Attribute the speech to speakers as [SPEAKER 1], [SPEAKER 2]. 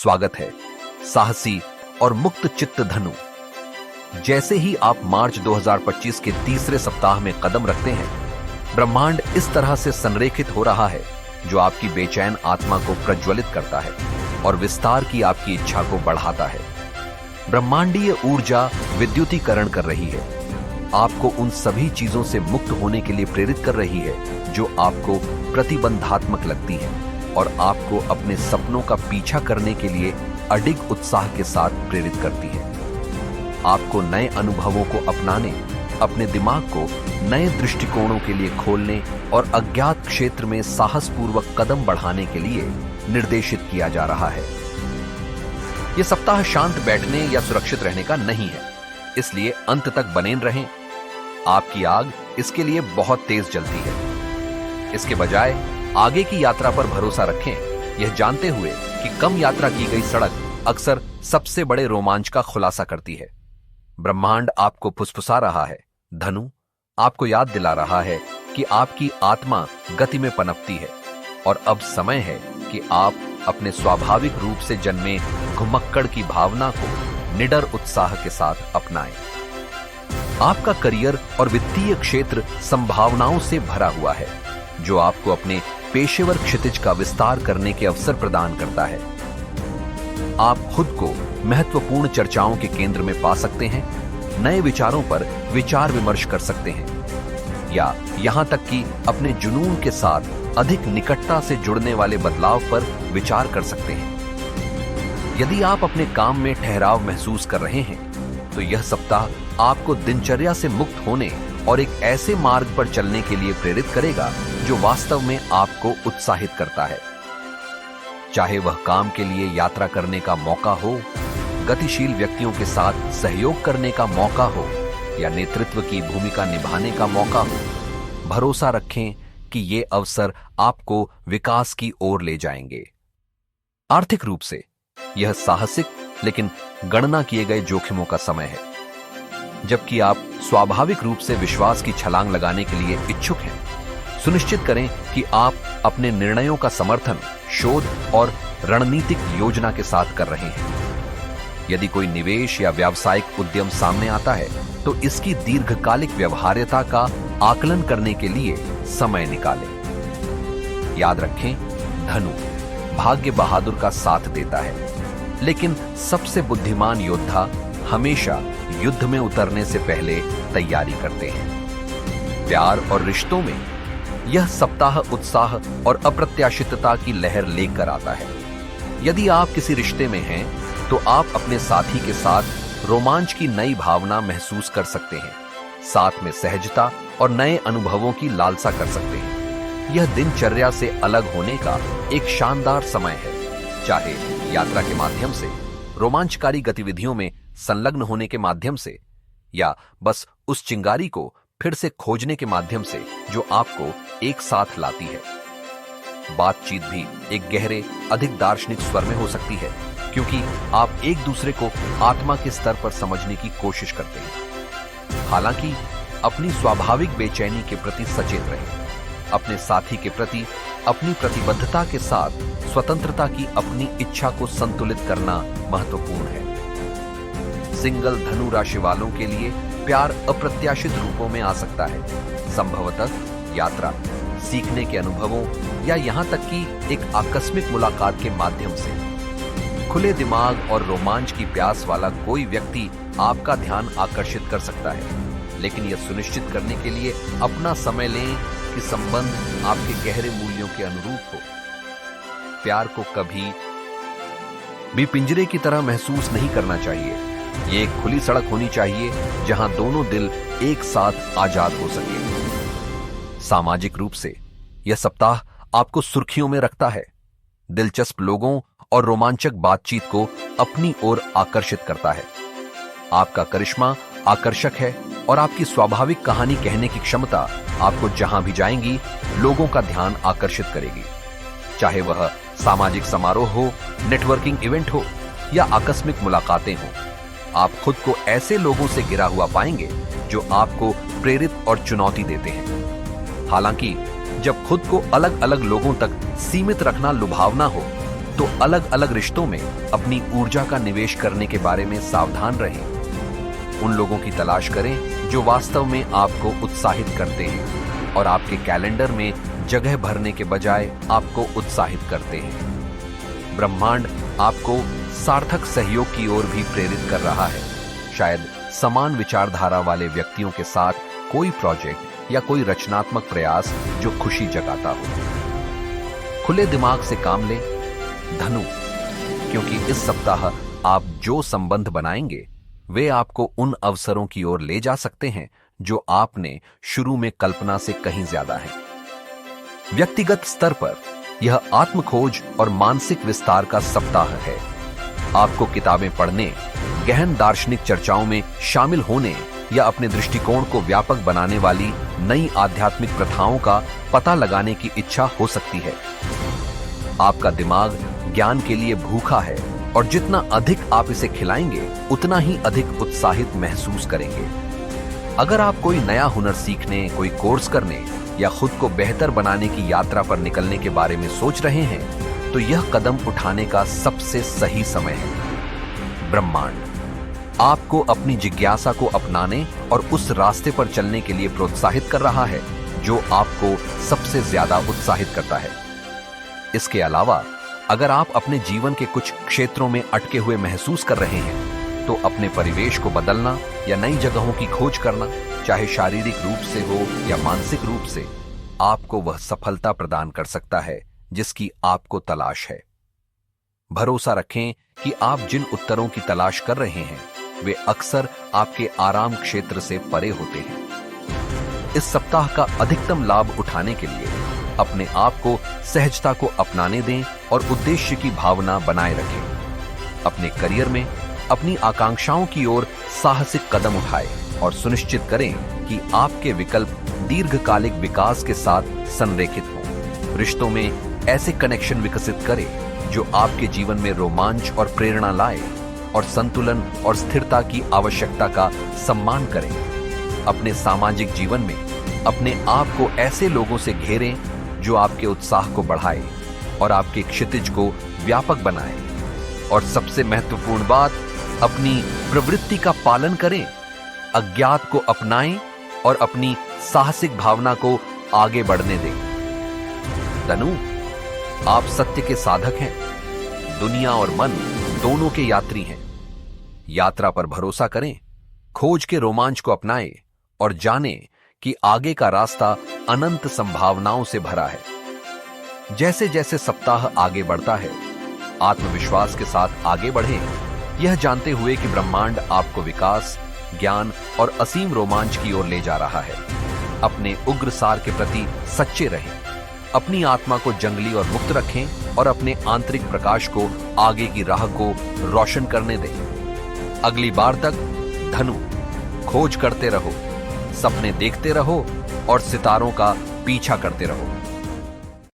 [SPEAKER 1] स्वागत है साहसी और मुक्त चित्त धनु। जैसे ही आप मार्च 2025 के तीसरे सप्ताह में कदम रखते हैं, ब्रह्मांड इस तरह से संरेखित हो रहा है जो आपकी बेचैन आत्मा को प्रज्वलित करता है और विस्तार की आपकी इच्छा को बढ़ाता है। ब्रह्मांडीय ऊर्जा विद्युतीकरण कर रही है, आपको उन सभी चीजों से मुक्त होने के लिए प्रेरित कर रही है जो आपको प्रतिबंधात्मक लगती है और आपको अपने सपनों का पीछा करने के लिए अडिग उत्साह के साथ प्रेरित करती है। आपको नए अनुभवों को अपनाने, अपने दिमाग को नए दृष्टिकोणों के लिए खोलने और अज्ञात क्षेत्र में साहसपूर्वक कदम बढ़ाने के लिए निर्देशित किया जा रहा है। यह सप्ताह शांत बैठने या सुरक्षित रहने का नहीं है, इसलिए अंत तक बने रहें। आपकी आग इसके लिए बहुत तेज जलती है। इसके बजाय आगे की यात्रा पर भरोसा रखें, यह जानते हुए कि कम यात्रा की गई सड़क अक्सर सबसे बड़े रोमांच का खुलासा करती है। ब्रह्मांड आपको फुसफुसा रहा है। धनु आपको याद दिला रहा है कि आपकी आत्मा गति में पनपती है और अब समय है कि आप अपने स्वाभाविक रूप से जन्मे घुमक्कड़ की भावना को निडर उत्साह के साथ अपनाएं। आपका करियर और वित्तीय क्षेत्र संभावनाओं से भरा हुआ है, जो आपको अपने पेशेवर क्षितिज का विस्तार करने के अवसर प्रदान करता है। आप खुद को महत्वपूर्ण चर्चाओं के केंद्र में पा सकते हैं, नए विचारों पर विचार विमर्श कर सकते हैं या यहां तक कि अपने जुनून के साथ अधिक निकटता से जुड़ने वाले बदलाव पर विचार कर सकते हैं। यदि आप अपने काम में ठहराव महसूस कर रहे हैं, तो यह सप्ताह आपको दिनचर्या से मुक्त होने और एक ऐसे मार्ग पर चलने के लिए प्रेरित करेगा जो वास्तव में आपको उत्साहित करता है। चाहे वह काम के लिए यात्रा करने का मौका हो, गतिशील व्यक्तियों के साथ सहयोग करने का मौका हो या नेतृत्व की भूमिका निभाने का मौका हो, भरोसा रखें कि ये अवसर आपको विकास की ओर ले जाएंगे। आर्थिक रूप से यह साहसिक लेकिन गणना किए गए जोखिमों का समय है। जबकि आप स्वाभाविक रूप से विश्वास की छलांग लगाने के लिए इच्छुक हैं, सुनिश्चित करें कि आप अपने निर्णयों का समर्थन शोध और रणनीतिक योजना के साथ कर रहे हैं। यदि कोई निवेश या व्यावसायिक उद्यम सामने आता है, तो इसकी दीर्घकालिक व्यवहार्यता का आकलन करने के लिए समय निकालें। याद रखें, धनु भाग्य बहादुर का साथ देता है, लेकिन सबसे बुद्धिमान योद्धा हमेशा युद्ध में उतरने से पहले तैयारी करते हैं। प्यार और रिश्तों में यह सप्ताह उत्साह और अप्रत्याशितता की लहर लेकर आता है। यदि आप किसी रिश्ते में हैं, तो आप अपने साथी के साथ रोमांच की नई भावना महसूस कर सकते हैं, साथ में सहजता और नए अनुभवों की लालसा कर सकते हैं। यह दिनचर्या से अलग होने का एक शानदार समय है, चाहे यात्रा के माध्यम से, रोमांचकारी गतिविधियों में संलग्न होने के माध्यम से या बस उस चिंगारी को फिर से खोजने के माध्यम से जो आपको एक साथ लाती है। बातचीत भी एक गहरे, अधिक दार्शनिक स्वर में हो सकती है, क्योंकि आप एक दूसरे को आत्मा के स्तर पर समझने की कोशिश करते हैं। हालांकि अपनी स्वाभाविक बेचैनी के प्रति सचेत रहें। अपने साथी के प्रति अपनी प्रतिबद्धता के साथ स्वतंत्रता की अपनी इच्छा को संतुलित करना महत्वपूर्ण है। सिंगल धनु राशि वालों के लिए प्यार अप्रत्याशित रूपों में आ सकता है, संभवतः यात्रा, सीखने के अनुभवों या यहां तक कि एक आकस्मिक मुलाकात के माध्यम से। खुले दिमाग और रोमांच की प्यास वाला कोई व्यक्ति आपका ध्यान आकर्षित कर सकता है, लेकिन यह सुनिश्चित करने के लिए अपना समय लें कि संबंध आपके गहरे मूल्यों के अनुरूप हो। प्यार को कभी भी पिंजरे की तरह महसूस नहीं करना चाहिए। ये एक खुली सड़क होनी चाहिए जहां दोनों दिल एक साथ आजाद हो सके। सामाजिक रूप से यह सप्ताह आपको सुर्खियों में रखता है, दिलचस्प लोगों और रोमांचक बातचीत को अपनी ओर आकर्षित करता है। आपका करिश्मा आकर्षक है और आपकी स्वाभाविक कहानी कहने की क्षमता आपको जहां भी जाएंगी लोगों का ध्यान आकर्षित करेगी। चाहे वह सामाजिक समारोह हो, नेटवर्किंग इवेंट हो या आकस्मिक मुलाकातें हो, आप खुद को ऐसे लोगों से घिरा हुआ पाएंगे जो आपको प्रेरित और चुनौती देते हैं। हालांकि जब खुद को अलग अलग लोगों तक सीमित रखना लुभावना हो, तो अलग अलग रिश्तों में अपनी ऊर्जा का निवेश करने के बारे में सावधान रहें। उन लोगों की तलाश करें जो वास्तव में आपको उत्साहित करते हैं और आपके कैलेंडर में जगह भरने के बजाय आपको उत्साहित करते हैं। ब्रह्मांड आपको सार्थक सहयोग की ओर भी प्रेरित कर रहा है। शायद समान विचारधारा वाले व्यक्तियों के साथ कोई प्रोजेक्ट या कोई रचनात्मक प्रयास जो खुशी जगाता हो। खुले दिमाग से काम लें। धनु, क्योंकि इस सप्ताह आप जो संबंध बनाएंगे वे आपको उन अवसरों की ओर ले जा सकते हैं जो आपने शुरू में कल्पना से कहीं ज्यादा है। व्यक्तिगत स्तर पर यह आत्मखोज और मानसिक विस्तार का सप्ताह है। आपको किताबें पढ़ने, गहन दार्शनिक चर्चाओं में शामिल होने या अपने दृष्टिकोण को व्यापक बनाने वाली नई आध्यात्मिक प्रथाओं का पता लगाने की इच्छा हो सकती है। आपका दिमाग ज्ञान के लिए भूखा है और जितना अधिक आप इसे खिलाएंगे उतना ही अधिक उत्साहित महसूस करेंगे। अगर आप कोई नया हुनर सीखने, कोई कोर्स करने या खुद को बेहतर बनाने की यात्रा पर निकलने के बारे में सोच रहे हैं तो यह कदम उठाने का सबसे सही समय है। ब्रह्मांड आपको अपनी जिज्ञासा को अपनाने और उस रास्ते पर चलने के लिए प्रोत्साहित कर रहा है जो आपको सबसे ज्यादा उत्साहित करता है। इसके अलावा अगर आप अपने जीवन के कुछ क्षेत्रों में अटके हुए महसूस कर रहे हैं तो अपने परिवेश को बदलना या नई जगहों की खोज करना, चाहे शारीरिक रूप से हो या मानसिक रूप से, आपको वह सफलता प्रदान कर सकता है जिसकी आपको तलाश है। भरोसा रखें कि आप जिन उत्तरों की तलाश कर रहे हैं वे अक्सर आपके आराम क्षेत्र से परे होते हैं। इस सप्ताह का अधिकतम लाभ उठाने के लिए अपने आप को सहजता को अपनाने दें और उद्देश्य की भावना बनाए रखें। अपने करियर में अपनी आकांक्षाओं की ओर साहसिक कदम उठाएं और सुनिश्चित करें कि आपके विकल्प दीर्घकालिक विकास के साथ संरेखित हों। रिश्तों में ऐसे कनेक्शन विकसित करें जो आपके जीवन में रोमांच और प्रेरणा लाए और संतुलन और स्थिरता की आवश्यकता का सम्मान करें। अपने सामाजिक जीवन में अपने आप को ऐसे लोगों से घेरें जो आपके उत्साह को बढ़ाए और आपके क्षितिज को व्यापक बनाए। और सबसे महत्वपूर्ण बात, अपनी प्रवृत्ति का पालन करें, अज्ञात को अपनाएं और अपनी साहसिक भावना को आगे बढ़ने दें। धनु, आप सत्य के साधक हैं। दुनिया और मन दोनों के यात्री हैं। यात्रा पर भरोसा करें, खोज के रोमांच को अपनाएं और जानें कि आगे का रास्ता अनंत संभावनाओं से भरा है। जैसे जैसे सप्ताह आगे बढ़ता है, आत्मविश्वास के साथ आगे बढ़ें, यह जानते हुए कि ब्रह्मांड आपको विकास, ज्ञान और असीम रोमांच की ओर ले जा रहा है। अपने उग्र सार के प्रति सच्चे रहें, अपनी आत्मा को जंगली और मुक्त रखें और अपने आंतरिक प्रकाश को आगे की राह को रोशन करने दें। अगली बार तक धनु, खोज करते रहो, सपने देखते रहो और सितारों का पीछा करते रहो।